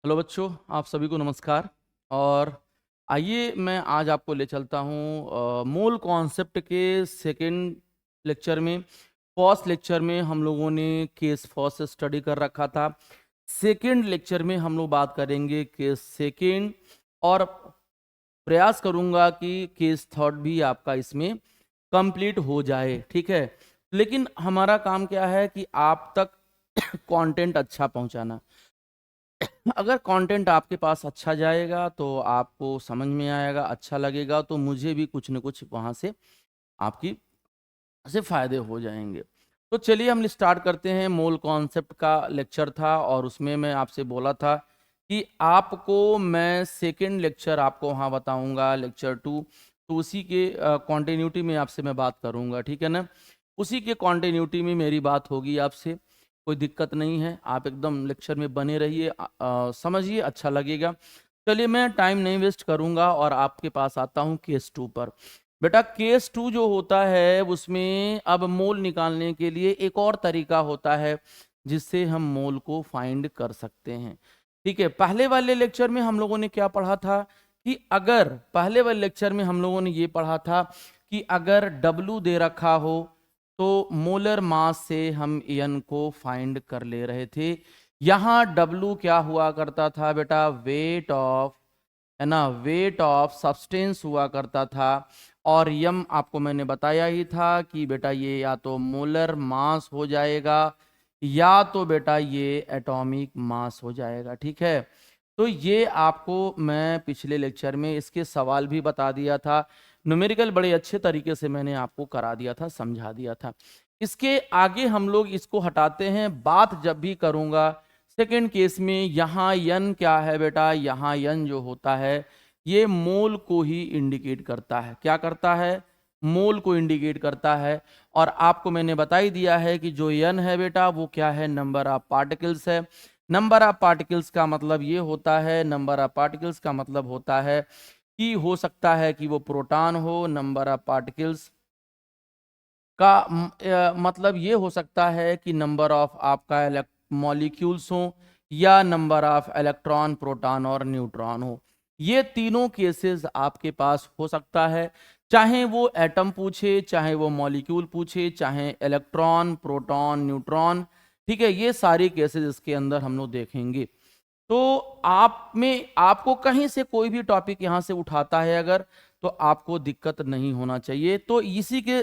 Hello बच्चों, आप सभी को नमस्कार। और आइए मैं आज आपको ले चलता हूँ मूल कॉन्सेप्ट के सेकंड लेक्चर में। फर्स्ट लेक्चर में हम लोगों ने केस फर्स्ट स्टडी कर रखा था। सेकंड लेक्चर में हम लोग बात करेंगे केस सेकंड, और प्रयास करूंगा कि केस थर्ड भी आपका इसमें कंप्लीट हो जाए। ठीक है, लेकिन हमारा काम क्या है कि आप तक कंटेंट अच्छा पहुंचाना। अगर कंटेंट आपके पास अच्छा जाएगा तो आपको समझ में आएगा, अच्छा लगेगा, तो मुझे भी कुछ न कुछ वहां से आपकी से फायदे हो जाएंगे। तो चलिए हम स्टार्ट करते हैं। मूल कॉन्सेप्ट का लेक्चर था और उसमें मैं आपसे बोला था कि आपको मैं सेकंड लेक्चर आपको वहाँ बताऊंगा, लेक्चर 2। तो उसी के कॉन्टिन्यूटी में आपसे मैं बात करूंगा, ठीक है ना। उसी के कॉन्टिन्यूटी में मेरी बात होगी आपसे, कोई दिक्कत नहीं है। आप एकदम लेक्चर में बने रहिए, समझिए, अच्छा लगेगा। चलिए मैं टाइम नहीं वेस्ट करूंगा और आपके पास आता हूँ केस 2 पर। बेटा केस 2 जो होता है उसमें अब मोल निकालने के लिए एक और तरीका होता है जिससे हम मोल को फाइंड कर सकते हैं। ठीक है, पहले वाले लेक्चर में हम लोगों ने क्या पढ़ा था कि अगर पहले वाले लेक्चर में हम लोगों ने ये पढ़ा था कि अगर W दे रखा हो तो मोलर मास से हम एन को फाइंड कर ले रहे थे। यहाँ W क्या हुआ करता था बेटा? वेट ऑफ, है ना, वेट ऑफ सब्सटेंस हुआ करता था। और यम आपको मैंने बताया ही था कि बेटा ये या तो मोलर मास हो जाएगा या तो बेटा ये एटॉमिक मास हो जाएगा। ठीक है, तो ये आपको मैं पिछले लेक्चर में इसके सवाल भी बता दिया था। न्यूमेरिकल बड़े अच्छे तरीके से मैंने आपको करा दिया था, समझा दिया था। इसके आगे हम लोग इसको हटाते हैं। बात जब भी करूंगा सेकेंड केस में, यहाँ यन क्या है बेटा? यहाँ यन जो होता है ये मोल को ही इंडिकेट करता है। क्या करता है? मोल को इंडिकेट करता है। और आपको मैंने बता ही दिया है कि जो यन है बेटा वो क्या है? नंबर ऑफ पार्टिकल्स है। नंबर ऑफ पार्टिकल्स का मतलब ये होता है, नंबर ऑफ पार्टिकल्स का मतलब होता है कि हो सकता है कि वो प्रोटॉन हो। नंबर ऑफ पार्टिकल्स का मतलब ये हो सकता है कि नंबर ऑफ आपका मॉलिक्यूल्स हो या नंबर ऑफ इलेक्ट्रॉन, प्रोटॉन और न्यूट्रॉन हो। ये तीनों केसेस आपके पास हो सकता है, चाहे वो एटम पूछे, चाहे वो मॉलिक्यूल पूछे, चाहे इलेक्ट्रॉन, प्रोटॉन, न्यूट्रॉन। ठीक है, ये सारे केसेस इसके अंदर हम लोग देखेंगे। तो आप में आपको कहीं से कोई भी टॉपिक यहाँ से उठाता है अगर, तो आपको दिक्कत नहीं होना चाहिए। तो इसी के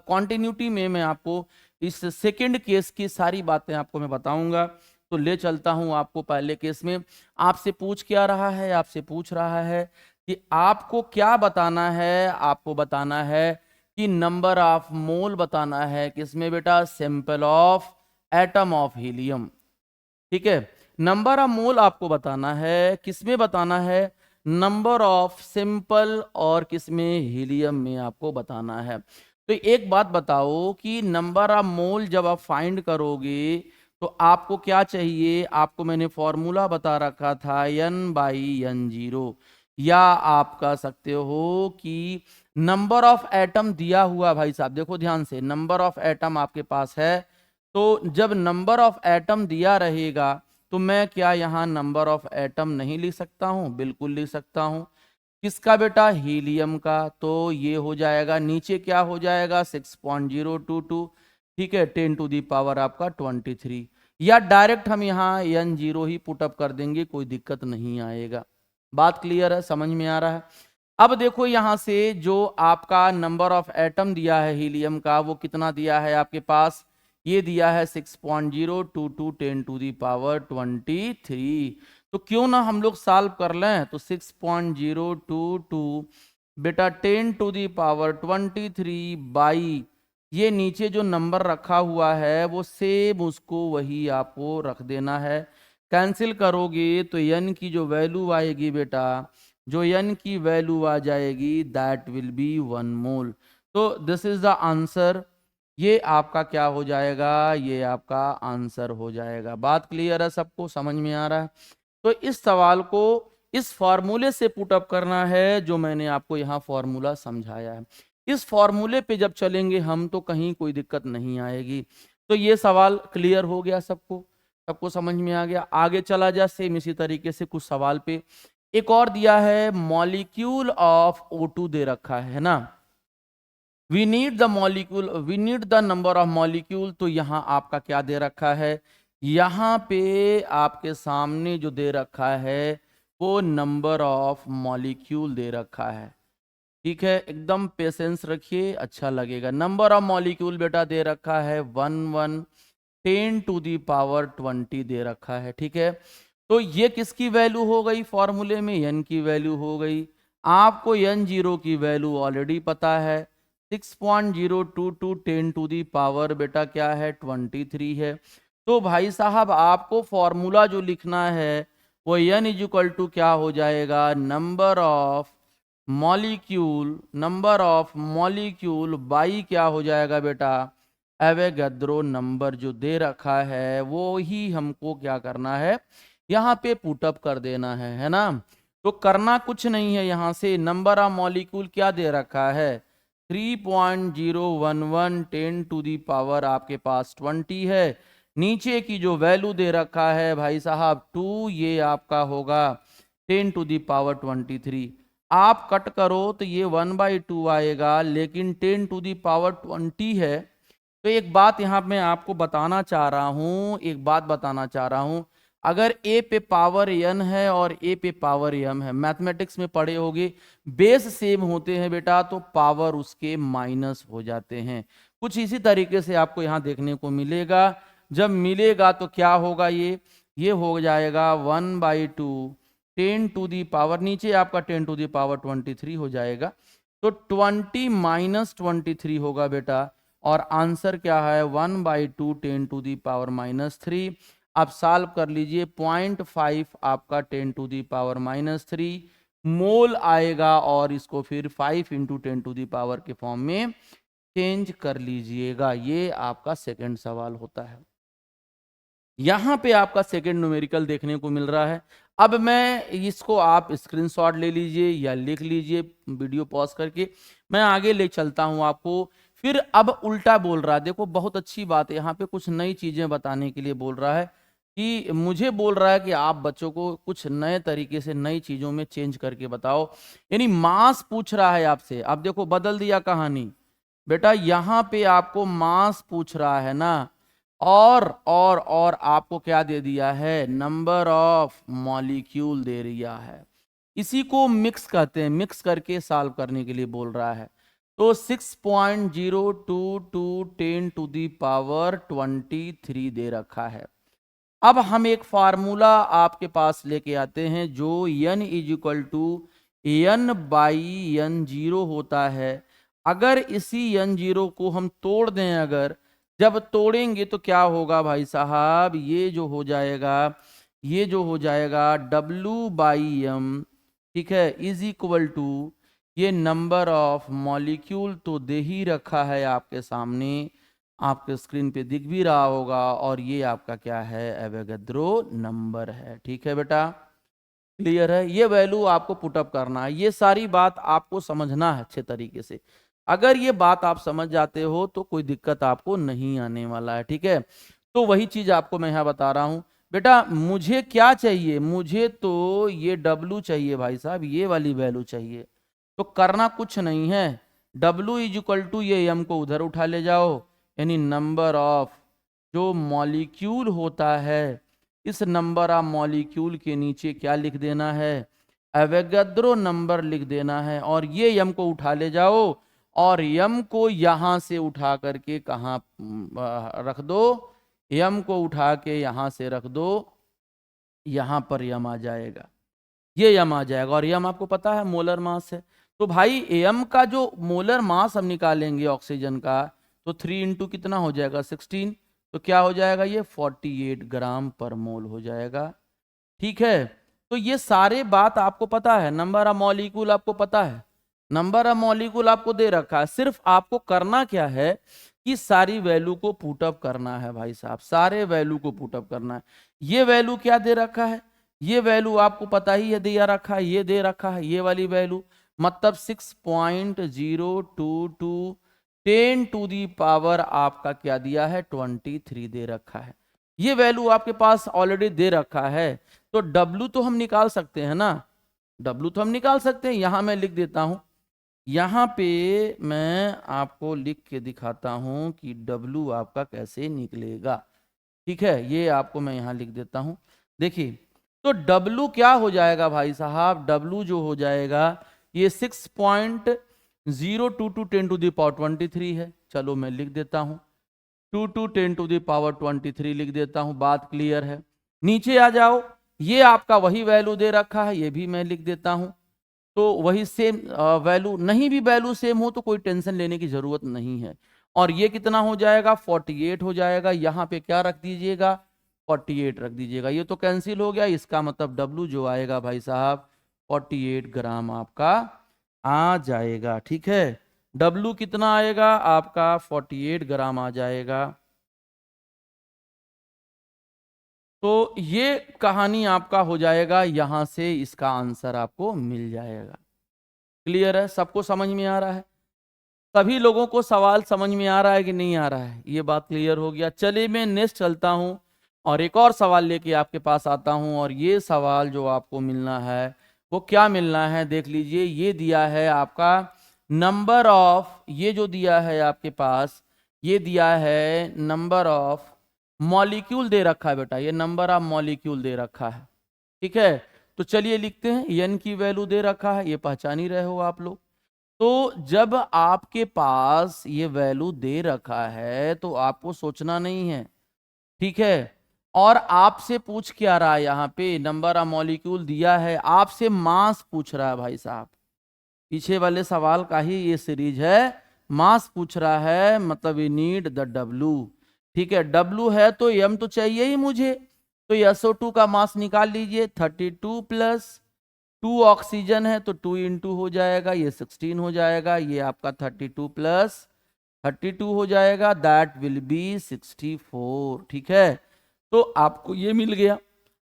कॉन्टिन्यूटी में मैं आपको इस सेकंड केस की सारी बातें आपको मैं बताऊंगा। तो ले चलता हूं आपको पहले केस में। आपसे पूछ क्या रहा है? आपसे पूछ रहा है कि आपको क्या बताना है? आपको बताना है कि नंबर ऑफ मोल बताना है। किसमें बेटा? Sample of atom of helium. ठीक है, नंबर ऑफ मोल आपको बताना है। किसमें बताना है? नंबर ऑफ सिंपल और किसमें? हीलियम में आपको बताना है। तो एक बात बताओ कि नंबर ऑफ मोल जब आप फाइंड करोगे तो आपको क्या चाहिए? आपको मैंने फॉर्मूला बता रखा था n/n0। या आप कह सकते हो कि नंबर ऑफ एटम दिया हुआ, भाई साहब देखो ध्यान से, नंबर ऑफ एटम आपके पास है। तो जब नंबर ऑफ एटम दिया रहेगा तो मैं क्या यहाँ नंबर ऑफ एटम नहीं लिख सकता हूँ? बिल्कुल लिख सकता हूँ। किसका बेटा? हीलियम का। तो ये हो जाएगा, नीचे क्या हो जाएगा? 6.022। ठीक है, 10 टू दी पावर आपका 23। या डायरेक्ट हम यहाँ n0 ही पुटअप कर देंगे, कोई दिक्कत नहीं आएगा। बात क्लियर है? समझ में आ रहा है? अब देखो यहाँ से जो आपका नंबर ऑफ एटम दिया है हीलियम का, वो कितना दिया है आपके पास? ये दिया है 6.022 10 टू दी पावर 23। तो क्यों ना हम लोग सॉल्व कर लें। तो 6.022 बेटा 10 टू दी पावर 23 बाई ये नीचे जो नंबर रखा हुआ है वो सेम उसको वही आपको रख देना है। कैंसिल करोगे तो n की जो वैल्यू आएगी बेटा, जो n की वैल्यू आ जाएगी दैट विल बी 1 मोल। तो दिस इज द आंसर। ये आपका क्या हो जाएगा? ये आपका आंसर हो जाएगा। बात क्लियर है? सबको समझ में आ रहा है? तो इस सवाल को इस फॉर्मूले से पुट अप करना है जो मैंने आपको यहाँ फॉर्मूला समझाया है। इस फॉर्मूले पे जब चलेंगे हम तो कहीं कोई दिक्कत नहीं आएगी। तो ये सवाल क्लियर हो गया सबको? सबको समझ में आ गया? आगे चला जा सेम इसी तरीके से कुछ सवाल पे। एक और दिया है, मॉलिक्यूल ऑफ O2 दे रखा है ना, we need the molecule, we need the number of molecule. तो यहाँ आपका क्या दे रखा है, यहाँ पे आपके सामने जो दे रखा है वो नंबर ऑफ मॉलिक्यूल दे रखा है। ठीक है, एकदम पेशेंस रखिए, अच्छा लगेगा। नंबर ऑफ मॉलिक्यूल बेटा दे रखा है 10 टू दी पावर 20 दे रखा है। ठीक है, तो ये किसकी वैल्यू हो गई, फॉर्मूले में n की वैल्यू हो गई। आपको n0 की वैल्यू ऑलरेडी पता है, 6.022 10 टू दी पावर बेटा क्या है, 23 है। तो भाई साहब आपको फॉर्मूला जो लिखना है वो n इक्वल टू क्या हो जाएगा, number of molecule, number of molecule by क्या हो जाएगा बेटा, एवोगैड्रो नंबर जो दे रखा है वो ही हमको क्या करना है, यहाँ पे पुटअप कर देना है ना। तो करना कुछ नहीं है, यहाँ से नंबर ऑफ मॉलिक्यूल क्या दे रखा है, 3.011 10 टू दी पावर आपके पास 20 है। नीचे की जो वैल्यू दे रखा है भाई साहब 2, ये आपका होगा 10 टू दी पावर 23। आप कट करो तो ये 1/2 आएगा, लेकिन 10 टू दी पावर 20 है। तो एक बात यहाँ मैं आपको बताना चाह रहा हूँ, एक बात बताना चाह रहा हूँ, अगर a पे पावर n है और a पे पावर m है, मैथमेटिक्स में पढ़े होगे, बेस सेम होते हैं बेटा तो पावर उसके माइनस हो जाते हैं। कुछ इसी तरीके से आपको यहाँ देखने को मिलेगा। जब मिलेगा तो क्या होगा, ये हो जाएगा 1/2 10 टू दी पावर, नीचे आपका 10 टू दी पावर 23 हो जाएगा। तो 20 माइनस 23 होगा बेटा, और आंसर क्या है 1/2 10 टू दी पावर-3। आप सॉल्व कर लीजिए, 0.5 आपका 10 टू दी पावर-3 मोल आएगा, और इसको फिर 5 इंटू 10 टू दी पावर के फॉर्म में चेंज कर लीजिएगा। ये आपका सेकंड सवाल होता है। यहाँ पे आपका सेकंड न्यूमेरिकल देखने को मिल रहा है। अब मैं इसको आप स्क्रीनशॉट ले लीजिए या लिख लीजिए, वीडियो पॉज करके मैं आगे ले चलता हूँ आपको। फिर अब उल्टा बोल रहा है, देखो बहुत अच्छी बात है, यहाँ पे कुछ नई चीजें बताने के लिए बोल रहा है, कि मुझे बोल रहा है कि आप बच्चों को कुछ नए तरीके से नई चीजों में चेंज करके बताओ। यानी मास पूछ रहा है आपसे। अब देखो बदल दिया कहानी बेटा, यहाँ पे आपको मास पूछ रहा है ना, और आपको क्या दे दिया है, नंबर ऑफ मॉलिक्यूल दे दिया है। इसी को मिक्स कहते हैं, मिक्स करके सॉल्व करने के लिए बोल रहा है। तो 6.022 10 टू दी पावर 23 दे रखा है। अब हम एक फार्मूला आपके पास लेके आते हैं जो n इक्वल टू n/n0 होता है। अगर इसी n0 को हम तोड़ दें, अगर जब तोड़ेंगे तो क्या होगा भाई साहब, ये जो हो जाएगा, ये जो हो जाएगा W/m, ठीक है, इज इक्वल टू ये नंबर ऑफ मॉलिक्यूल तो दे ही रखा है आपके सामने, आपके स्क्रीन पे दिख भी रहा होगा, और ये आपका क्या है, एवोगैड्रो नंबर है। ठीक है बेटा, क्लियर है? ये वैल्यू आपको पुटअप करना है, ये सारी बात आपको समझना है अच्छे तरीके से। अगर ये बात आप समझ जाते हो तो कोई दिक्कत आपको नहीं आने वाला है। ठीक है, तो वही चीज आपको मैं यहाँ बता रहा हूँ बेटा। मुझे क्या चाहिए, मुझे तो ये W चाहिए भाई साहब, ये वाली वैल्यू चाहिए। तो करना कुछ नहीं है, W इज इक्वल टू ये m को उधर उठा ले जाओ, यानी नंबर ऑफ जो मॉलिक्यूल होता है, इस नंबर ऑफ मॉलिक्यूल के नीचे क्या लिख देना है, एवोगैड्रो नंबर लिख देना है, और ये m को उठा ले जाओ, और m को यहां से उठा करके कहाँ रख दो, m को उठा के यहां से रख दो, यहां पर m आ जाएगा, ये m आ जाएगा, और m आपको पता है मोलर मास है। तो भाई m का जो मोलर मास हम निकालेंगे ऑक्सीजन का, तो 3 इंटू कितना हो जाएगा 16, तो क्या हो जाएगा, ये 48 ग्राम पर मोल हो जाएगा। ठीक है, तो ये सारे बात आपको पता है, नंबर ऑफ मॉलिक्यूल आपको पता है, नंबर ऑफ मॉलिक्यूल आपको दे रखा है। सिर्फ आपको करना क्या है कि सारी वैल्यू को पुटअप करना है भाई साहब, सारे वैल्यू को पुटअप करना है। ये वैल्यू क्या दे रखा है, ये वैल्यू आपको पता ही है, दिया रखा है, ये दे रखा है ये वाली वैल्यू, मतलब 6.022 10 टू दी पावर आपका क्या दिया है 23 दे रखा है। ये वैल्यू आपके पास ऑलरेडी दे रखा है, तो W तो हम निकाल सकते हैं ना, W तो हम निकाल सकते हैं। यहां मैं लिख देता हूं, यहां पे मैं आपको लिख के दिखाता हूं कि W आपका कैसे निकलेगा। ठीक है, ये आपको मैं यहां लिख देता हूं। देखिए, तो W क्या हो जाएगा भाई साहब, W जो हो जाएगा ये 6.02 टू 10 टू द पावर 23 है। चलो मैं लिख देता हूं, 2 टू 10 टू द पावर 23 लिख देता हूं। बात क्लियर है। नीचे आ जाओ, ये आपका वही वैल्यू दे रखा है, ये भी मैं लिख देता हूं। तो वही सेम वैल्यू, नहीं भी वैल्यू सेम हो तो कोई टेंशन लेने की जरूरत नहीं है। और ये कितना हो जाएगा, 48 हो जाएगा। यहाँ पे क्या रख दीजिएगा, 48 रख दीजिएगा। ये तो कैंसिल हो गया, इसका मतलब W जो आएगा भाई साहब 48 ग्राम आपका आ जाएगा। ठीक है, W कितना आएगा आपका 48 ग्राम आ जाएगा। तो ये कहानी आपका हो जाएगा, यहां से इसका आंसर आपको मिल जाएगा। क्लियर है, सबको समझ में आ रहा है? सभी लोगों को सवाल समझ में आ रहा है कि नहीं आ रहा है? ये बात क्लियर हो गया। चलिए मैं नेक्स्ट चलता हूं और एक और सवाल लेके आपके पास आता हूं। और ये सवाल जो आपको मिलना है वो क्या मिलना है, देख लीजिए। ये दिया है आपका नंबर ऑफ, ये जो दिया है आपके पास, ये दिया है नंबर ऑफ मॉलिक्यूल दे रखा है बेटा, ये नंबर ऑफ मॉलिक्यूल दे रखा है। ठीक है, तो चलिए लिखते हैं। एन की वैल्यू दे रखा है, ये पहचान ही रहे हो आप लोग। तो जब आपके पास ये वैल्यू दे रखा है तो आपको सोचना नहीं है। ठीक है, और आपसे पूछ क्या रहा है, यहाँ पे नंबर ऑफ मॉलिक्यूल दिया है, आपसे मास पूछ रहा है भाई साहब। पीछे वाले सवाल का ही ये सीरीज है, मास पूछ रहा है, मतलब वी नीड द W। ठीक है, W है तो M तो चाहिए ही मुझे, तो SO2 का मास निकाल लीजिए। 32 प्लस 2 ऑक्सीजन है तो 2 इंटू हो जाएगा, ये 16 हो जाएगा। ये आपका 32 प्लस 32 हो जाएगा, दैट विल बी 64। ठीक है, तो आपको ये मिल गया।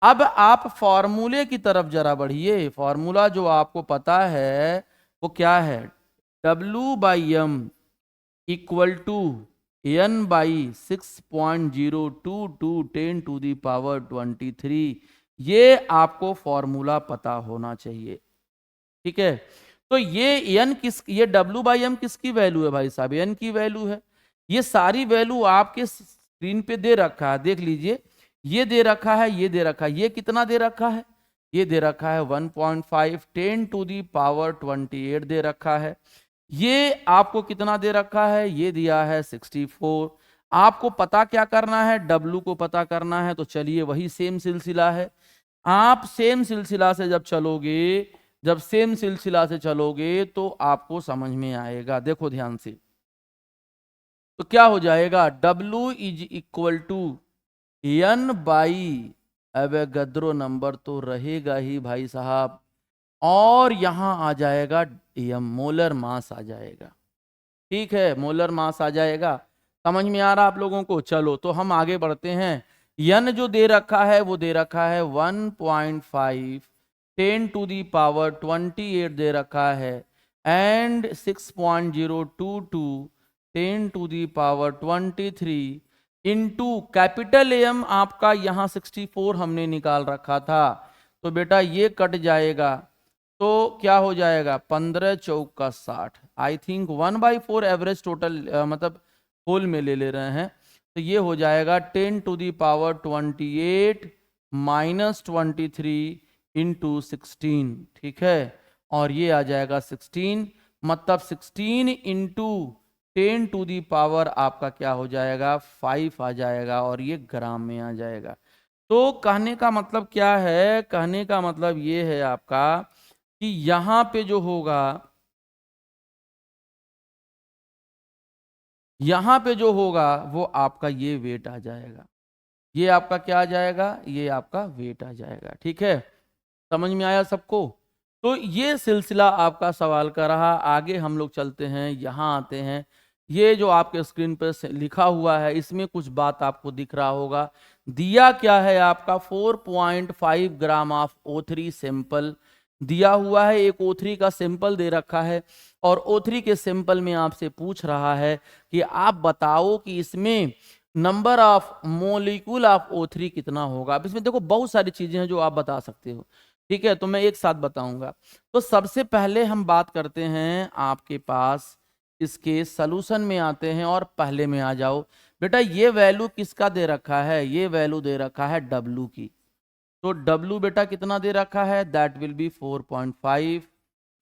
अब आप फॉर्मूले की तरफ जरा बढ़िए। फॉर्मूला जो आपको पता है वो क्या है, W/M equal to N/6.02 to 10 to the power 23। ये आपको फॉर्मूला पता होना चाहिए। ठीक है, तो ये n किस, ये W/M किसकी वैल्यू है भाई साहब, n की वैल्यू है। ये सारी वैल्यू आपके स्क्रीन पे दे रखा है, देख लीजिए। ये दे रखा है, ये दे रखा है, ये कितना दे रखा है, ये दे रखा है 1.5 10 टू दी पावर 28 दे रखा है। ये आपको कितना दे रखा है, ये दिया है 64। आपको पता क्या करना है, W को पता करना है। तो चलिए वही सेम सिलसिला है, आप सेम सिलसिला से जब चलोगे, जब सेम सिलसिला से चलोगे तो आपको समझ में आएगा। देखो ध्यान से, तो क्या हो जाएगा, W is equal to N/, Avogadro number तो रहेगा ही भाई साहब, और यहां आ जाएगा M, मोलर मास आ जाएगा। ठीक है, मोलर मास आ जाएगा। समझ में आ रहा आप लोगों को? चलो तो हम आगे बढ़ते हैं। N जो दे रखा है वो दे रखा है 1.5 10 टू दी पावर 28 दे रखा है, एंड 6.022 10 टू दी पावर 23 इंटू कैपिटल M आपका यहाँ 64 हमने निकाल रखा था। तो बेटा ये कट जाएगा, तो क्या हो जाएगा, 15 चौका 60। आई थिंक 1/4 एवरेज टोटल, मतलब होल में ले रहे हैं। तो ये हो जाएगा 10 to the power 28 minus 23 into 16। ठीक है, और ये आ जाएगा 16, मतलब 16 इंटू 10 टू दी पावर आपका क्या हो जाएगा, 5 आ जाएगा, और ये ग्राम में आ जाएगा। तो कहने का मतलब क्या है, कहने का मतलब ये है आपका कि यहां पे जो होगा, यहां पे जो होगा वो आपका ये वेट आ जाएगा। ये आपका क्या आ जाएगा, ये आपका वेट आ जाएगा। ठीक है, समझ में आया सबको? तो ये सिलसिला आपका सवाल का रहा। आगे हम लोग चलते हैं, यहाँ आते हैं। ये जो आपके स्क्रीन पर लिखा हुआ है इसमें कुछ बात आपको दिख रहा होगा। दिया क्या है आपका, 4.5 ग्राम ऑफ O3 सैंपल दिया हुआ है। एक O3 का सैंपल दे रखा है, और O3 के सैंपल में आपसे पूछ रहा है कि आप बताओ कि इसमें number of molecule of O3 कितना होगा। अब इसमें देखो बहुत सारी चीजें हैं जो आप बता सकते हो, ठीक है, तो मैं एक साथ बताऊंगा। तो सबसे पहले हम बात करते हैं आपके पास, इसके सॉल्यूशन में आते हैं और पहले में आ जाओ। बेटा ये वैल्यू किसका दे रखा है, ये वैल्यू दे रखा है W की। तो W बेटा कितना दे रखा है, दैट विल बी 4.5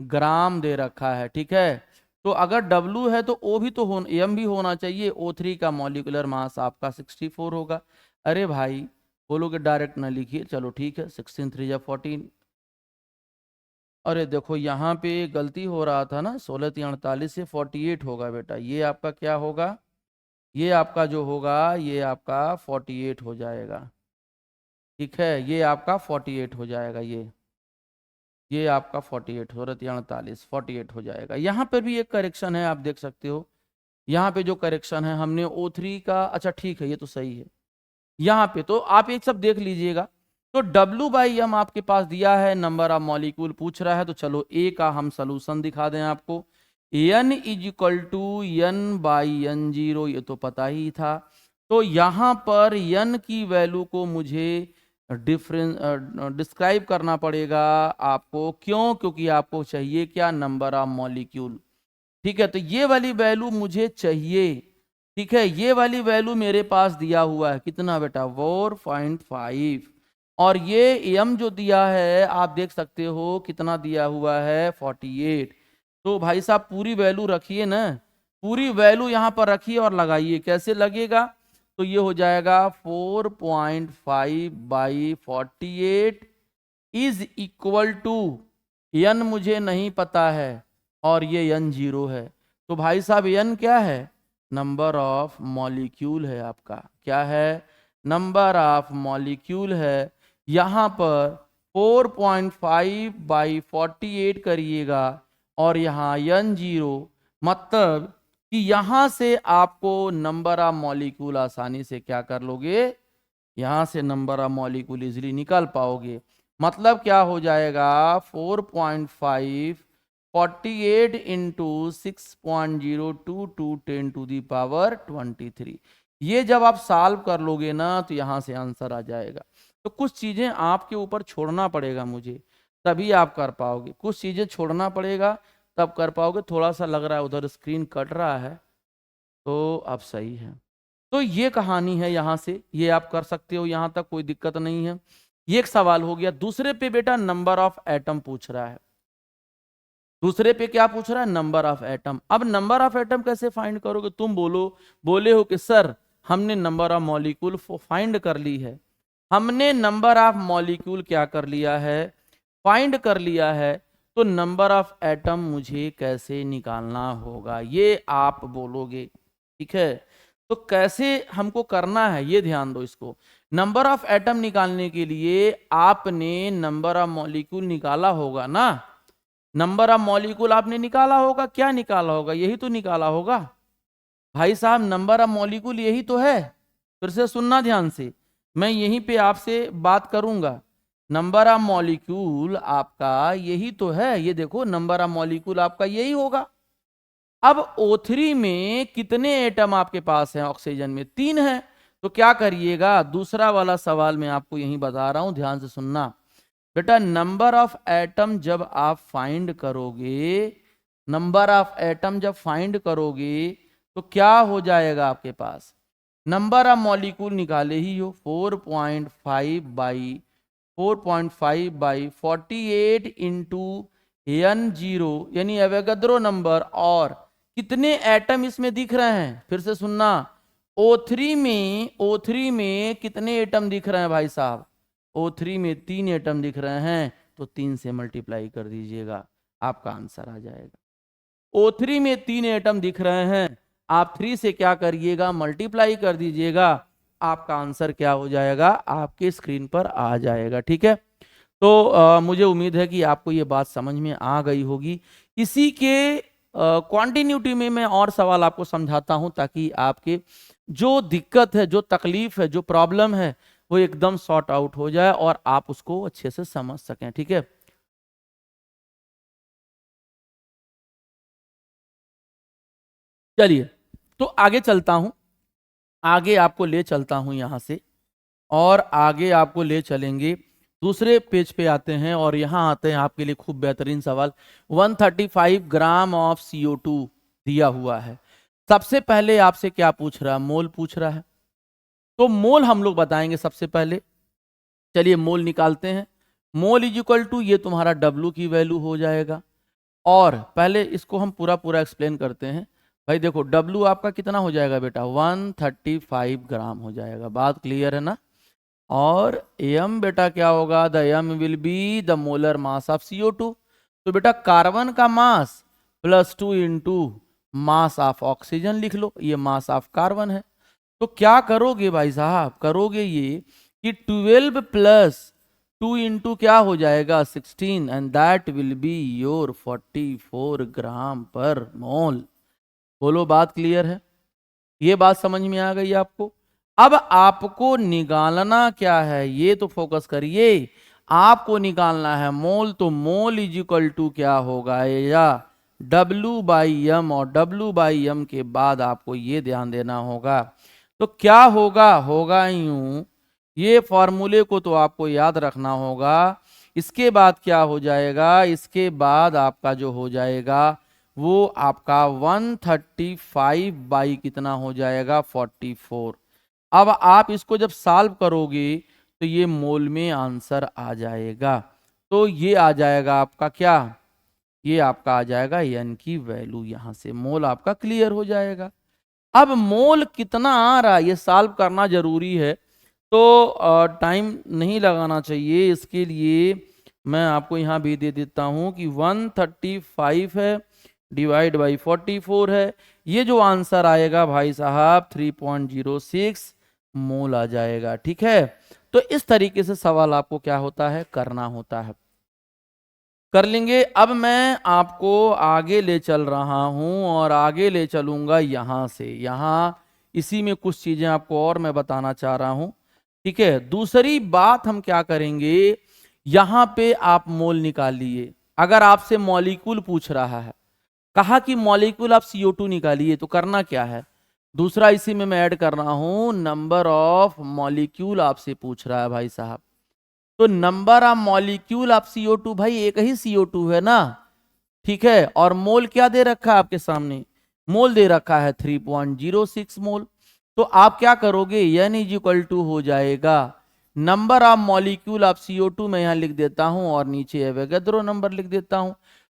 ग्राम दे रखा है, ठीक है। तो अगर W है तो O भी तो M भी होना चाहिए। O3 का मॉलिक्यूलर मास आपका 64 होगा। अरे भाई बोलोगे डायरेक्ट ना लिखिए, चलो ठीक है, 16 3 जा 14। अरे देखो यहाँ पे गलती हो रहा था ना, 16 3 48 से 48 होगा बेटा। ये आपका क्या होगा, ये आपका जो होगा ये आपका 48 हो जाएगा, ठीक है, ये आपका 48 हो जाएगा। ये आपका 48 हो रहा है, 48 48 हो जाएगा। यहाँ पर भी एक करेक्शन है, आप देख सकते हो। यहाँ पे जो करेक्शन है हमने O3 का, अच्छा ठीक है, ये तो सही है। यहाँ पे तो आप एक सब देख लीजिएगा। तो W/M आपके पास दिया है, नंबर ऑफ मॉलिक्यूल पूछ रहा है, तो चलो A का हम सोल्यूशन दिखा दें आपको। N = N/N0, ये तो पता ही था। तो यहाँ पर N की वैल्यू को मुझे डिस्क्राइब करना पड़ेगा आपको। क्यों, क्योंकि आपको चाहिए क्या, नंबर ऑफ मॉलिक्यूल, ठीक है। तो ये वाली वैल्यू मुझे चाहिए, ठीक है। ये वाली वैल्यू मेरे पास दिया हुआ है कितना बेटा, 4.5। और ये M जो दिया है आप देख सकते हो कितना दिया हुआ है, 48। तो भाई साहब पूरी वैल्यू रखिए ना, पूरी वैल्यू यहाँ पर रखिए और लगाइए। कैसे लगेगा, तो ये हो जाएगा 4.5/48 इज इक्वल टू, N मुझे नहीं पता है और ये N0 है। तो भाई साहब N क्या है, नंबर ऑफ मॉलिक्यूल है आपका, क्या है, नंबर ऑफ मॉलिक्यूल है। यहाँ पर 4.5/48 करिएगा और यहाँ N0, मतलब कि यहाँ से आपको नंबर ऑफ मॉलिक्यूल आसानी से क्या कर लोगे, यहाँ से नंबर ऑफ मॉलिक्यूल इजीली निकाल पाओगे। मतलब क्या हो जाएगा, 4.5 48 इंटू 6.022 10⁻23। ये जब आप सॉल्व कर लोगे ना तो यहाँ से आंसर आ जाएगा। तो कुछ चीज़ें आपके ऊपर छोड़ना पड़ेगा मुझे, तभी आप कर पाओगे। कुछ चीज़ें छोड़ना पड़ेगा तब कर पाओगे। थोड़ा सा लग रहा है उधर स्क्रीन कट रहा है, तो अब सही है। तो ये कहानी है, यहाँ से ये आप कर सकते हो, यहाँ तक कोई दिक्कत नहीं है। ये एक सवाल हो गया। दूसरे पे बेटा नंबर ऑफ एटम पूछ रहा है। दूसरे पे क्या पूछ रहा है, नंबर ऑफ एटम। अब नंबर ऑफ एटम कैसे फाइंड करोगे, तुम बोले हो कि सर हमने नंबर ऑफ मॉलिक्यूल फाइंड कर ली है। हमने नंबर ऑफ मॉलिक्यूल क्या कर लिया है, फाइंड कर लिया है। तो नंबर ऑफ एटम मुझे कैसे निकालना होगा, ये आप बोलोगे, ठीक है। तो कैसे हमको करना है ये ध्यान दो इसको। नंबर ऑफ एटम निकालने के लिए आपने नंबर ऑफ मॉलिक्यूल निकाला होगा ना, नंबर ऑफ मॉलिक्यूल आपने निकाला होगा। क्या निकाला होगा, यही तो निकाला होगा भाई साहब, नंबर ऑफ मॉलिक्यूल यही तो है। फिर से सुनना ध्यान से, मैं यहीं पे आपसे बात करूंगा। नंबर ऑफ मॉलिक्यूल आपका यही तो है, ये देखो नंबर ऑफ मॉलिक्यूल आपका यही होगा। अब O3 में कितने एटम आपके पास हैं, ऑक्सीजन में 3 है। तो क्या करिएगा, दूसरा वाला सवाल मैं आपको यही बता रहा हूं, ध्यान से सुनना बेटा। नंबर ऑफ एटम जब आप फाइंड करोगे, नंबर ऑफ एटम जब फाइंड करोगे तो क्या हो जाएगा आपके पास, नंबर ऑफ मॉलिक्यूल निकाले ही हो, 4.5/48 इंटू N0 यानी एवोगाद्रो नंबर। और कितने एटम इसमें दिख रहे हैं, फिर से सुनना, O3 में कितने एटम दिख रहे हैं भाई साहब, O3 में 3 एटम दिख रहे हैं। तो 3 से मल्टीप्लाई कर दीजिएगा, आपका आंसर आ जाएगा। O3 में 3 एटम दिख रहे हैं, आप 3 से क्या करिएगा, मल्टीप्लाई कर दीजिएगा, आपका आंसर क्या हो जाएगा, आपके स्क्रीन पर आ जाएगा, ठीक है। तो मुझे उम्मीद है कि आपको ये बात समझ में आ गई होगी। इसी के क्वांटिन्यूटी में मैं और सवाल आपको समझाता हूं, ताकि आपके जो दिक्कत है, जो तकलीफ है, जो प्रॉब्लम है, वो एकदम सॉर्ट आउट हो जाए और आप उसको अच्छे से समझ सकें, ठीक है। चलिए तो आगे चलता हूं। आगे आपको ले चलता हूं यहां से, और आगे आपको ले चलेंगे। दूसरे पेज पे आते हैं और यहां आते हैं आपके लिए खूब बेहतरीन सवाल। 135 ग्राम ऑफ CO2 दिया हुआ है। सबसे पहले आपसे क्या पूछ रहा है? मोल पूछ रहा है। तो मोल हम लोग बताएंगे सबसे पहले। चलिए मोल निकालते हैं। मोल इज इक्वल टू, ये तुम्हारा W की वैल्यू हो जाएगा। और पहले इसको हम पूरा पूरा एक्सप्लेन करते हैं। भाई देखो, W आपका कितना हो जाएगा बेटा? 135 ग्राम हो जाएगा। बात क्लियर है ना? और m बेटा क्या होगा? The m will be the molar mass of CO2। तो बेटा कार्बन का मास +2 इंटू मास ऑफ ऑक्सीजन लिख लो, ये मास ऑफ कार्बन है। तो क्या करोगे भाई साहब? करोगे ये कि 12 प्लस 2 इंटू क्या हो जाएगा? 16, and that will be your 44 ग्राम पर मोल। बोलो, बात क्लियर है? ये बात समझ में आ गई आपको? अब आपको निकालना क्या है, ये तो फोकस करिए। आपको निकालना है मोल। तो मोल इज इक्वल टू क्या होगा? या W/m, और W/m के बाद आपको ये ध्यान देना होगा। तो क्या होगा? होगा यूं, ये फॉर्मूले को तो आपको याद रखना होगा। इसके बाद क्या हो जाएगा? इसके बाद आपका जो हो जाएगा वो आपका 135 बाई कितना हो जाएगा? 44। अब आप इसको जब सॉल्व करोगे तो ये मोल में आंसर आ जाएगा। तो ये आ जाएगा आपका क्या? ये आपका आ जाएगा n की वैल्यू। यहां से मोल आपका क्लियर हो जाएगा। अब मोल कितना आ रहा है ये सॉल्व करना जरूरी है, तो टाइम नहीं लगाना चाहिए। इसके लिए मैं आपको यहाँ भी दे देता हूँ कि 135 है डिवाइड बाई 44 है। ये जो आंसर आएगा भाई साहब 3.06 मोल आ जाएगा। ठीक है? तो इस तरीके से सवाल आपको क्या होता है? करना होता है। कर लेंगे। अब मैं आपको आगे ले चल रहा हूं और आगे ले चलूंगा यहां से। यहां इसी में कुछ चीजें आपको और मैं बताना चाह रहा हूं। ठीक है? दूसरी बात हम क्या करेंगे, यहां पे आप मोल निकाल लिए। अगर आपसे मॉलिक्यूल पूछ रहा है, कहा कि मॉलिक्यूल आप CO2 निकालिए, तो करना क्या है? दूसरा इसी में मैं ऐड कर रहा हूं, नंबर ऑफ मॉलिक्यूल आपसे पूछ रहा है भाई साहब। तो number of molecule of CO2, भाई एक ही CO2 है ना? ठीक है? और मोल क्या दे रखा है आपके सामने? मोल दे रखा है 3.06 मोल। तो आप क्या करोगे? n इज इक्वल टू हो जाएगा number of molecule of CO2, मैं यहां लिख देता हूं और नीचे एवोगैड्रो नंबर लिख देता हूं।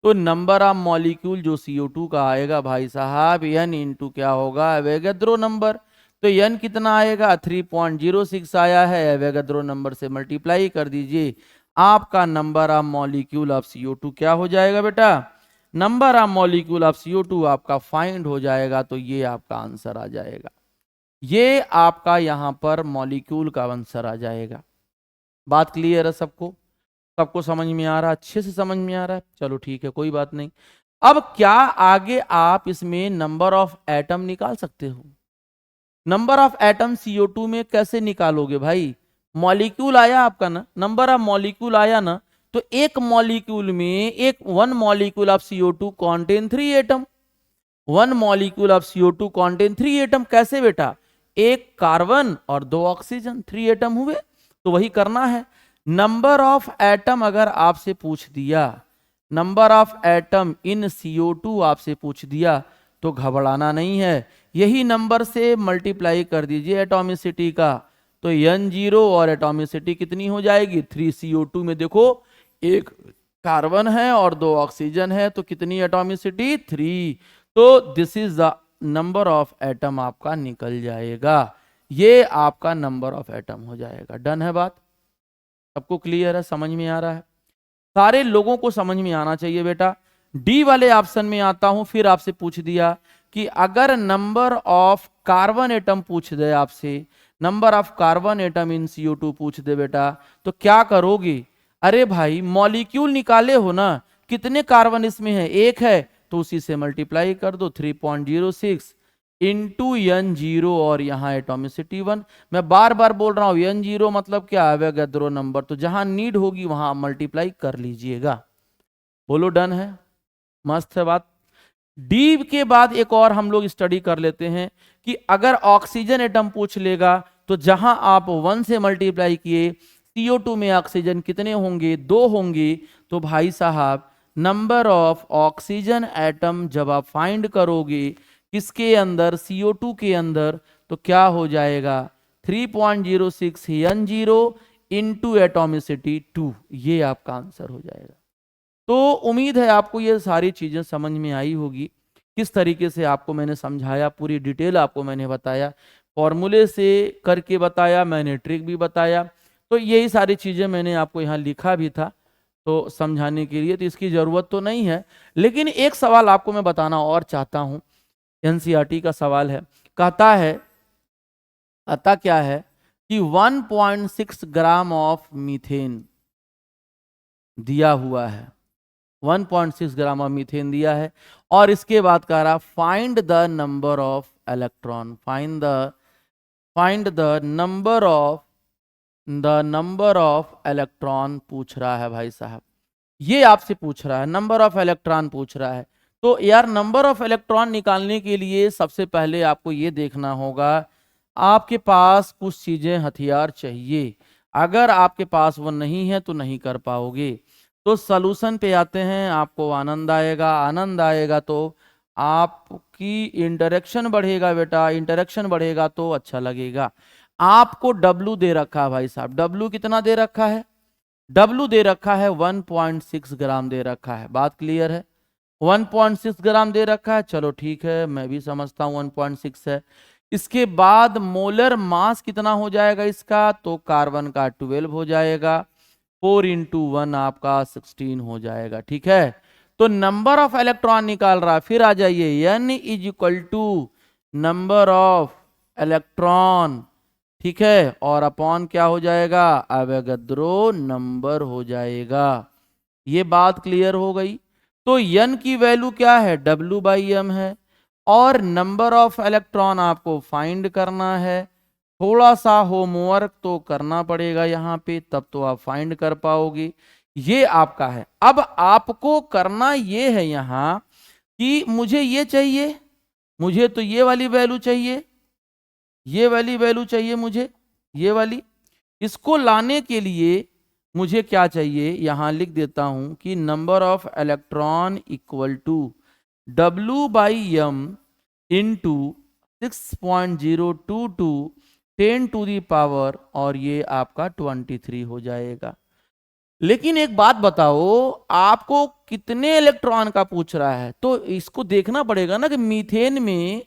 तो नंबर ऑफ मॉलिक्यूल जो CO2 का आएगा भाई साहब, n इंटू क्या होगा? Avogadro number. तो n कितना आएगा? 3.06 आया है। एवोगैड्रो नंबर से मल्टीप्लाई कर दीजिए। आपका number of molecule of CO2 क्या हो जाएगा बेटा? Number of molecule of CO2 आपका फाइंड हो जाएगा। तो ये आपका आंसर आ जाएगा। ये आपका यहां पर मॉलिक्यूल का आंसर आ जाएगा। बात क्लियर है सबको? सबको समझ में आ रहा है? अच्छे से समझ में आ रहा है? चलो ठीक है, कोई बात नहीं। अब क्या आगे आप इसमें नंबर ऑफ एटम निकाल सकते हो? नंबर ऑफ एटम CO2 में कैसे निकालोगे भाई? मॉलिक्यूल आया आपका ना, नंबर ऑफ मॉलिक्यूल आया ना, तो एक मॉलिक्यूल में one molecule of CO2 contain 3 atom. One molecule of CO2 contain 3 atom. कैसे बेटा? एक कार्बन और 2 ऑक्सीजन, 3 एटम हुए। तो वही करना है। नंबर ऑफ एटम अगर आपसे पूछ दिया, number of atom in CO2 आपसे पूछ दिया, तो घबराना नहीं है। यही नंबर से मल्टीप्लाई कर दीजिए एटॉमिसिटी का। तो n0 और एटॉमिसिटी कितनी हो जाएगी? 3 CO2 में देखो एक कार्बन है और 2 ऑक्सीजन है, तो कितनी एटॉमिसिटी? 3। तो this is the number of atom आपका निकल जाएगा। ये आपका नंबर ऑफ एटम हो जाएगा। डन है बात? सबको क्लियर है? समझ में आ रहा है? सारे लोगों को समझ में आना चाहिए बेटा। डी वाले ऑप्शन में आता हूं। फिर आपसे पूछ दिया कि अगर नंबर ऑफ कार्बन एटम पूछ दे आपसे, number of carbon atom in CO2 पूछ दे बेटा, तो क्या करोगे? अरे भाई मॉलिक्यूल निकाले हो ना, कितने कार्बन इसमें है? एक है, तो उसी से मल्टीप्लाई कर दो 3.06 इंटू n0 और यहाँ एटॉमिसिटी 1। मैं बार बार बोल रहा हूं n0 मतलब क्या? Avogadro number. तो जहां नीड होगी वहां मल्टीप्लाई कर लीजिएगा। बोलो डन है? मस्त है बात। डी के बाद एक और हम लोग स्टडी कर लेते हैं कि अगर ऑक्सीजन एटम पूछ लेगा तो जहां आप 1 से मल्टीप्लाई किए CO2 में ऑक्सीजन कितने होंगे, 2 होंगे। तो भाई साहब नंबर ऑफ ऑक्सीजन एटम जब आप फाइंड करोगे किसके अंदर, CO2 के अंदर, तो क्या हो जाएगा 3.06 N0 इंटू एटोमिसिटी 2, ये आपका आंसर हो जाएगा। तो उम्मीद है आपको ये सारी चीजें समझ में आई होगी। किस तरीके से आपको मैंने समझाया, पूरी डिटेल आपको मैंने बताया, फॉर्मूले से करके बताया, मैंने ट्रिक भी बताया। तो यही सारी चीजें मैंने आपको यहाँ लिखा भी था तो समझाने के लिए, तो इसकी जरूरत तो नहीं है। लेकिन एक सवाल आपको मैं बताना और चाहता हूँ, एनसीईआरटी का सवाल है। कहता क्या है कि 1.6 ग्राम ऑफ मीथेन दिया हुआ है, 1.6 ग्राम ऑफ मीथेन दिया है, और इसके बाद कह रहा find the number of electron, find the number of electron पूछ रहा है भाई साहब। ये आपसे पूछ रहा है, नंबर ऑफ इलेक्ट्रॉन पूछ रहा है। तो यार नंबर ऑफ इलेक्ट्रॉन निकालने के लिए सबसे पहले आपको ये देखना होगा आपके पास कुछ चीजें, हथियार चाहिए। अगर आपके पास वो नहीं है तो नहीं कर पाओगे। तो सॉल्यूशन पे आते हैं, आपको आनंद आएगा तो आपकी इंटरेक्शन बढ़ेगा बेटा, इंटरेक्शन बढ़ेगा तो अच्छा लगेगा। आपको W दे रखा है भाई साहब, W कितना दे रखा है, W दे रखा है 1.6 ग्राम दे रखा है, बात क्लियर है। 1.6 ग्राम दे रखा है, चलो ठीक है, मैं भी समझता हूं 1.6 है। इसके बाद मोलर मास कितना हो जाएगा इसका, तो कार्बन का 12 हो जाएगा, 4 इंटू 1 आपका 16 हो जाएगा, ठीक है। तो नंबर ऑफ इलेक्ट्रॉन निकाल रहा है, फिर आ जाइए N is equal to number of electron, ठीक है, और अपॉन क्या हो जाएगा, अवोगाद्रो नंबर हो जाएगा। ये बात क्लियर हो गई। तो N की वैल्यू क्या है, W/m है, और नंबर ऑफ इलेक्ट्रॉन आपको फाइंड करना है। थोड़ा सा होमवर्क तो करना पड़ेगा यहाँ पे, तब तो आप फाइंड कर पाओगे। ये आपका है। अब आपको करना ये है यहाँ कि मुझे ये चाहिए, मुझे तो ये वाली वैल्यू चाहिए, ये वाली वैल्यू चाहिए मुझे, ये वाली। इसको लाने के लिए मुझे क्या चाहिए, यहां लिख देता हूं कि number of electron equal to W/m into 6.022 10 to the power, और ये आपका 23 हो जाएगा। लेकिन एक बात बताओ, आपको कितने इलेक्ट्रॉन का पूछ रहा है, तो इसको देखना पड़ेगा ना कि मीथेन में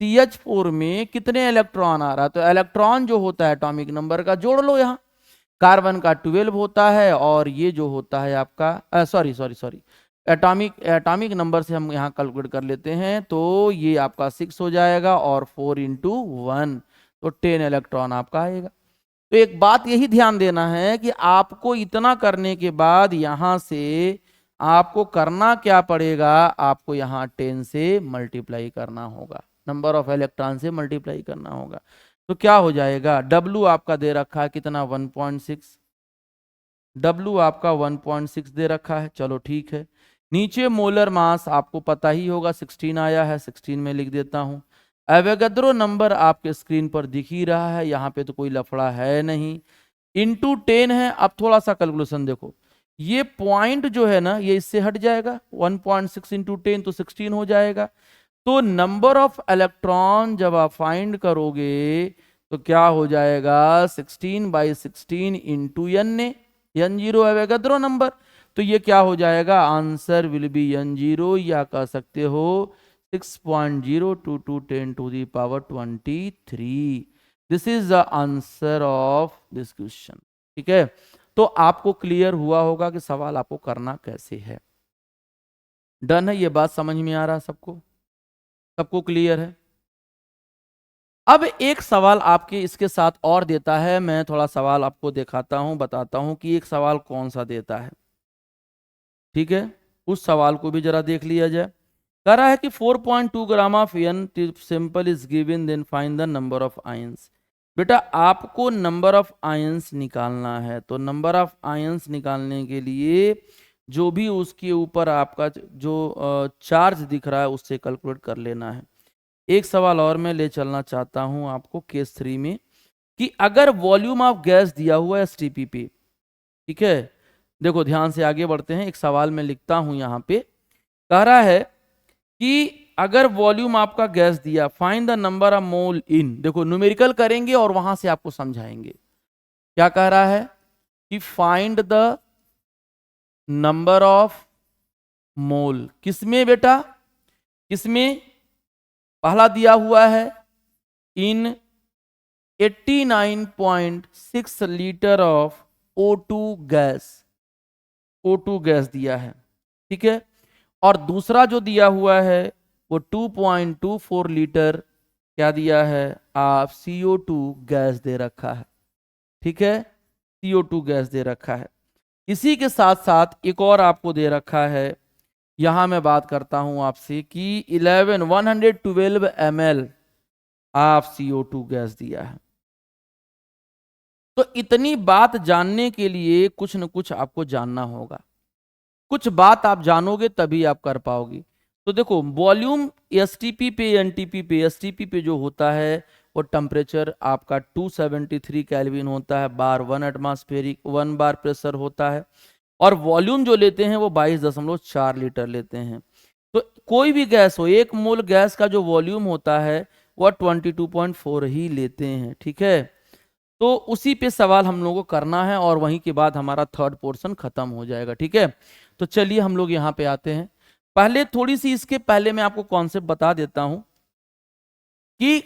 CH4 में कितने इलेक्ट्रॉन आ रहा है। तो इलेक्ट्रॉन जो होता है एटॉमिक नंबर का जोड़ लो, यहाँ कार्बन का 12 होता है, और ये जो होता है आपका सॉरी एटॉमिक नंबर से हम यहाँ कैलकुलेट कर लेते हैं, तो ये आपका 6 हो जाएगा, और 4 इंटू 1 तो 10 इलेक्ट्रॉन आपका आएगा। तो एक बात यही ध्यान देना है कि आपको इतना करने के बाद यहां से आपको करना क्या पड़ेगा, आपको यहाँ 10 से मल्टीप्लाई करना होगा, नंबर ऑफ इलेक्ट्रॉन से मल्टीप्लाई करना होगा। तो क्या हो जाएगा, W आपका दे रखा है कितना 1.6, W आपका 1.6 दे रखा है, चलो ठीक है। नीचे मोलर मास आपको पता ही होगा 16 आया है, 16 में लिख देता हूं। एवोगाद्रो नंबर आपके स्क्रीन पर दिख ही रहा है, यहाँ पे तो कोई लफड़ा है नहीं, इंटू 10 है। अब थोड़ा सा कैलकुलेशन देखो, ये पॉइंट जो है ना ये इससे हट जाएगा, 1.6 इंटू 10 तो 16 हो जाएगा। तो नंबर ऑफ इलेक्ट्रॉन जब आप फाइंड करोगे तो क्या हो जाएगा, 16/16 इंटू N0 एवोगाद्रो नंबर। तो ये क्या हो जाएगा, आंसर विल बी N0, या कह सकते हो 6.022 10 to the power 23। This is the answer of this question, ठीक है। तो आपको क्लियर हुआ होगा कि सवाल आपको करना कैसे है। डन है, ये बात समझ में आ रहा है सबको, सबको क्लियर है। अब एक सवाल आपके इसके साथ और देता है, मैं थोड़ा सवाल आपको दिखाता हूं, बताता हूं कि एक सवाल कौन सा देता है, ठीक है। उस सवाल को भी जरा देख लिया जाए। कह रहा है कि 4.2 gram of N simple is given, then find the number of ions. बेटा आपको नंबर ऑफ आयंस निकालना है, तो नंबर ऑफ आयंस निकालने के लिए जो भी उसके ऊपर आपका जो चार्ज दिख रहा है उससे कैलकुलेट कर लेना है। एक सवाल और मैं ले चलना चाहता हूं आपको केस 3 में, कि अगर वॉल्यूम ऑफ गैस दिया हुआ है एसटीपी पे, ठीक है, देखो ध्यान से आगे बढ़ते हैं, एक सवाल मैं लिखता हूं यहां पे, कह रहा है कि अगर वॉल्यूम आपका गैस दिया, find the number of mole in, देखो न्यूमेरिकल करेंगे और वहां से आपको समझाएंगे। क्या कह रहा है कि फाइंड द नंबर ऑफ मोल, किसमें बेटा, किसमें, पहला दिया हुआ है इन 89.6 litre of O2 gas, O2 gas दिया है, ठीक है, और दूसरा जो दिया हुआ है वो 2.24 लीटर क्या दिया है आप, CO2 गैस दे रखा है, ठीक है, CO2 गैस दे रखा है। इसी के साथ साथ एक और आपको दे रखा है, यहां मैं बात करता हूं आपसे कि 112 ml आप CO2 गैस दिया है। तो इतनी बात जानने के लिए कुछ न कुछ आपको जानना होगा, कुछ बात आप जानोगे तभी आप कर पाओगे। तो देखो वॉल्यूम एसटीपी पे, एनटीपी पे, एसटीपी पे जो होता है वो टेम्परेचर आपका 273 केल्विन होता है, बार 1 एटमॉस्फेरिक 1 बार प्रेशर होता है, और वॉल्यूम जो लेते हैं वो 22.4 लीटर लेते हैं। तो कोई भी गैस हो, एक मोल गैस का जो वॉल्यूम होता है वह 22.4 ही लेते हैं, ठीक है। तो उसी पे सवाल हम लोगों को करना है और वहीं के बाद हमारा थर्ड पोर्शन खत्म हो जाएगा, ठीक है। तो चलिए हम लोग यहाँ पे आते हैं। पहले थोड़ी सी इसके पहले मैं आपको कॉन्सेप्ट बता देता हूं कि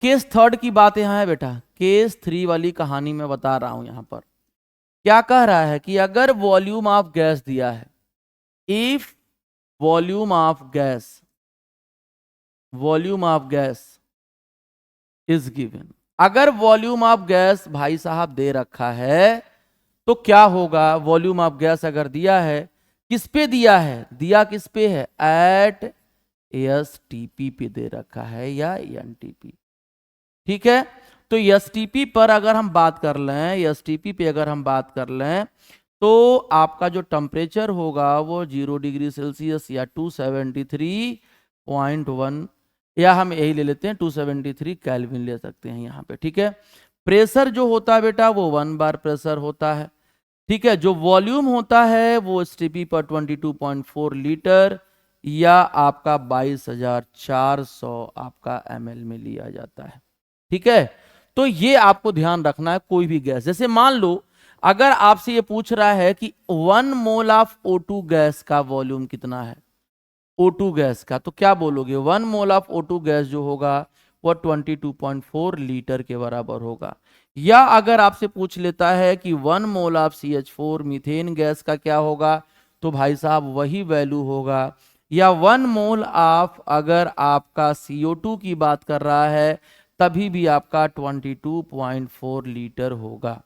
केस थर्ड की बात यहां है बेटा, केस 3 वाली कहानी मैं बता रहा हूं। यहां पर क्या कह रहा है कि अगर वॉल्यूम ऑफ गैस दिया है, if volume of gas, volume of gas is given, अगर वॉल्यूम ऑफ गैस भाई साहब दे रखा है तो क्या होगा, वॉल्यूम ऑफ गैस अगर दिया है, किस पे दिया है, दिया किस पे है, एट एसटीपी पे दे रखा है या एनटीपी, ठीक है। तो एसटीपी पर अगर हम बात कर लें, एसटीपी पे अगर हम बात कर लें तो आपका जो टेम्परेचर होगा वो 0 डिग्री सेल्सियस या 273.1, या हम यही ले लेते हैं 273 केल्विन ले सकते हैं यहाँ पे, ठीक है। प्रेशर जो होता है बेटा वो 1 बार प्रेशर होता है, ठीक है। जो वॉल्यूम होता है वो एसटीपी पर 22.4 लीटर या आपका 22,400 आपका ml में लिया जाता है, ठीक है। तो ये आपको ध्यान रखना है, कोई भी गैस, जैसे मान लो अगर आपसे ये पूछ रहा है कि 1 मोल ऑफ O2 गैस का वॉल्यूम कितना है, O2 गैस का, तो क्या बोलोगे, 1 मोल ऑफ O2 गैस जो होगा वह 22.4 लीटर के बराबर होगा। या अगर आपसे पूछ लेता है कि 1 mole of CH4 methane gas का क्या होगा, तो भाई साहब वही वैल्यू होगा। या 1 मोल ऑफ अगर आपका CO2 की बात कर रहा है तभी भी आपका 22.4 लीटर होगा।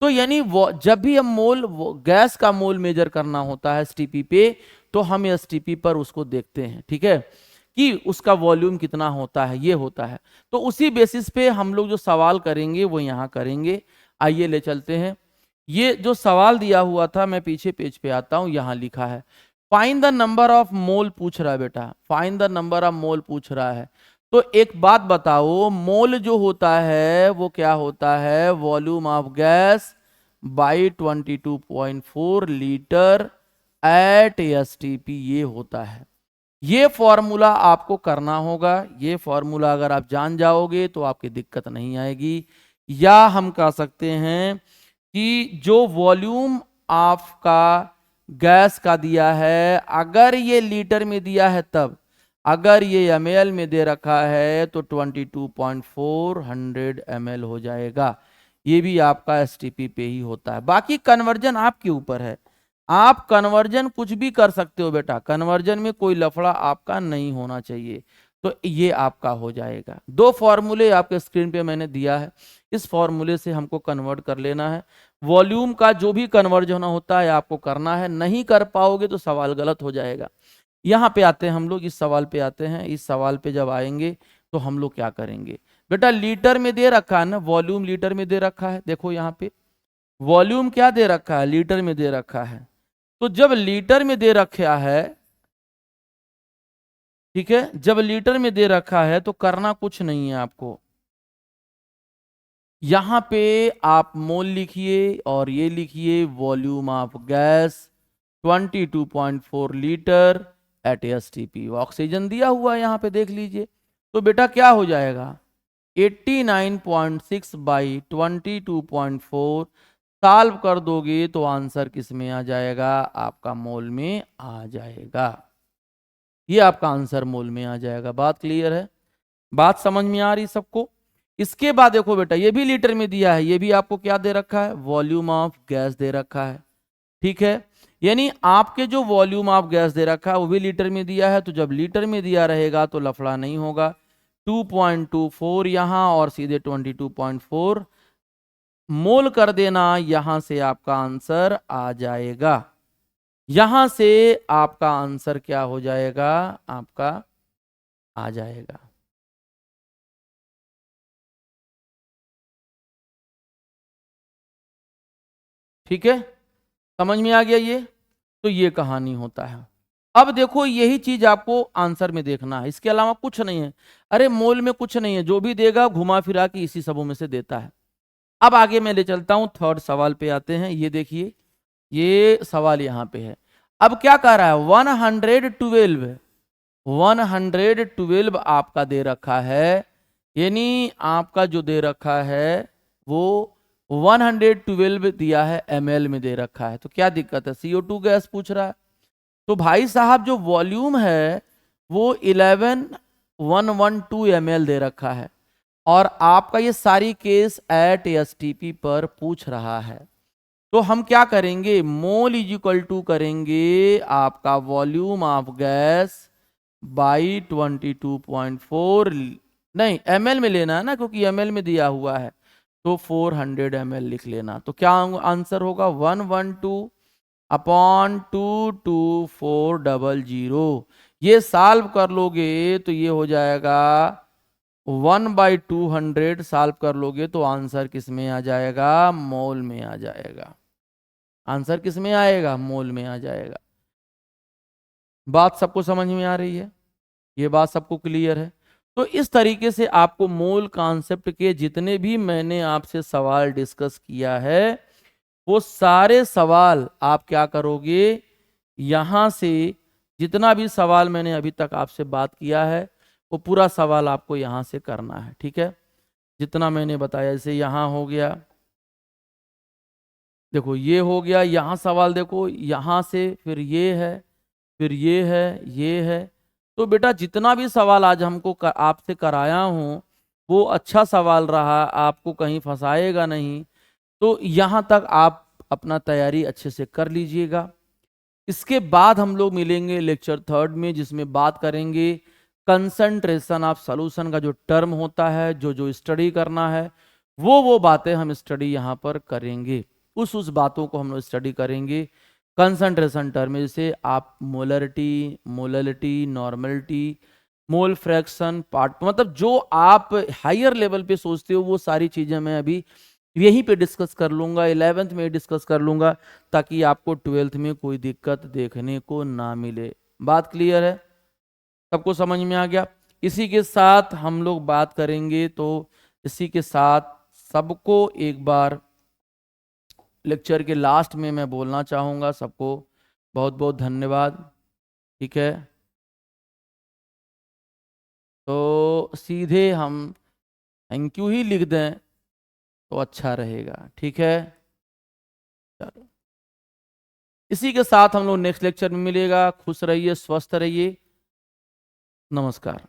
तो यानी जब भी हम मोल गैस का मोल मेजर करना होता है एसटीपी पे, तो हम एसटीपी पर उसको देखते हैं, ठीक है, कि उसका वॉल्यूम कितना होता है, ये होता है। तो उसी बेसिस पे हम लोग जो सवाल करेंगे वो यहाँ करेंगे। आइए ले चलते हैं। ये जो सवाल दिया हुआ था, मैं पीछे पेज पे आता हूँ, यहाँ लिखा है फाइंड द नंबर ऑफ मोल पूछ रहा है बेटा, फाइंड द नंबर ऑफ मोल पूछ रहा है। तो एक बात बताओ, मोल जो होता है वो क्या होता है, volume of gas by 22.4 litre at STP, ये होता है। ये फॉर्मूला आपको करना होगा, ये फॉर्मूला अगर आप जान जाओगे तो आपकी दिक्कत नहीं आएगी। या हम कह सकते हैं कि जो वॉल्यूम आपका गैस का दिया है, अगर ये लीटर में दिया है तब, अगर ये ml में दे रखा है तो 22.400 ml हो जाएगा। ये भी आपका एसटीपी पे ही होता है। बाकी कन्वर्जन आपके ऊपर है, आप कन्वर्जन कुछ भी कर सकते हो बेटा, कन्वर्जन में कोई लफड़ा आपका नहीं होना चाहिए। तो ये आपका हो जाएगा। दो फॉर्मूले आपके स्क्रीन पे मैंने दिया है, इस फॉर्मूले से हमको कन्वर्ट कर लेना है। वॉल्यूम का जो भी कन्वर्जन होता है आपको करना है, नहीं कर पाओगे तो सवाल गलत हो जाएगा। यहाँ पे आते हैं हम लोग, इस सवाल पे आते हैं। इस सवाल पे जब आएंगे तो हम लोग क्या करेंगे बेटा, लीटर में दे रखा है ना, वॉल्यूम लीटर में दे रखा है, देखो यहाँ पे वॉल्यूम क्या दे रखा है, लीटर में दे रखा है। तो जब लीटर में दे रखा है ठीक है। जब लीटर में दे रखा है तो करना कुछ नहीं है आपको, यहां पे आप मोल लिखिए और ये लिखिए volume of gas 22.4 litre at STP. Oxygen दिया हुआ है यहाँ पे, देख लीजिए। तो बेटा क्या हो जाएगा, 89.6 बाई 22.4 सॉल्व कर दोगे तो आंसर किस में आ जाएगा, आपका मोल में आ जाएगा। ये आपका आंसर मोल में आ जाएगा। बात क्लियर है, बात समझ में आ रही सबको। इसके बाद देखो बेटा, ये भी लीटर में दिया है, ये भी आपको क्या दे रखा है, वॉल्यूम ऑफ गैस दे रखा है। ठीक है, यानी आपके जो वॉल्यूम ऑफ गैस दे रखा है वो भी लीटर में दिया है, तो जब लीटर में दिया रहेगा तो लफड़ा नहीं होगा। 2.24 यहां और सीधे 22.4 मोल कर देना, यहां से आपका आंसर आ जाएगा। यहां से आपका आंसर क्या हो जाएगा, आपका आ जाएगा। ठीक है, समझ में आ गया ये। तो ये कहानी होता है। अब देखो यही चीज आपको आंसर में देखना है, इसके अलावा कुछ नहीं है। अरे मोल में कुछ नहीं है, जो भी देगा घुमा फिरा के इसी सबों में से देता है। अब आगे मैं ले चलता हूं, थर्ड सवाल पे आते हैं। ये देखिए, ये सवाल यहां पे है। अब क्या कह रहा है, 112 आपका दे रखा है, यानी आपका जो दे रखा है वो 112 दिया है, ml में दे रखा है। तो क्या दिक्कत है, CO2 गैस पूछ रहा है। तो भाई साहब जो वॉल्यूम है वो 11112 ml दे रखा है, और आपका ये सारी केस एट एसटीपी पर पूछ रहा है। तो हम क्या करेंगे, मोल इज इक्वल टू करेंगे आपका वॉल्यूम ऑफ गैस बाई 22.4, नहीं ml में लेना है ना, क्योंकि ml में दिया हुआ है, तो 400 ml लिख लेना। तो क्या आंसर होगा, 112/22400। ये सॉल्व कर लोगे तो ये हो जाएगा 1/200। सॉल्व कर लोगे तो आंसर किस में आ जाएगा, मोल में आ जाएगा। आंसर किस में आएगा, मोल में आ जाएगा। बात सबको समझ में आ रही है, ये बात सबको क्लियर है। तो इस तरीके से आपको मोल कॉन्सेप्ट के जितने भी मैंने आपसे सवाल डिस्कस किया है, वो सारे सवाल आप क्या करोगे, यहां से जितना भी सवाल मैंने अभी तक आपसे बात किया है वो पूरा सवाल आपको यहां से करना है। ठीक है, जितना मैंने बताया, जैसे यहां हो गया, देखो ये हो गया, यहां सवाल देखो, यहां से फिर ये है, फिर ये है, ये है। तो बेटा जितना भी सवाल आज हमको आपसे कराया हूं वो अच्छा सवाल रहा, आपको कहीं फंसाएगा नहीं। तो यहाँ तक आप अपना तैयारी अच्छे से कर लीजिएगा। इसके बाद हम लोग मिलेंगे लेक्चर थर्ड में, जिसमें बात करेंगे कंसंट्रेशन ऑफ सॉल्यूशन का जो टर्म होता है, जो जो स्टडी करना है, वो बातें हम स्टडी यहाँ पर करेंगे। उस बातों को हम लोग स्टडी करेंगे कंसंट्रेशन टर्म में, जैसे आप molarity, molality, normality, mole fraction, part, मतलब जो आप हायर लेवल पे सोचते हो वो सारी चीजें मैं अभी यहीं पे डिस्कस कर लूंगा, 11th में डिस्कस कर लूंगा, ताकि आपको 12th में कोई दिक्कत देखने को ना मिले। बात क्लियर है, सबको समझ में आ गया। इसी के साथ हम लोग बात करेंगे, तो इसी के साथ सबको एक बार लेक्चर के लास्ट में मैं बोलना चाहूँगा, सबको बहुत बहुत धन्यवाद। ठीक है, तो सीधे हम थैंक यू ही लिख दें तो अच्छा रहेगा। ठीक है, चलो इसी के साथ हम लोग नेक्स्ट लेक्चर में मिलेगा। खुश रहिए, स्वस्थ रहिए, नमस्कार।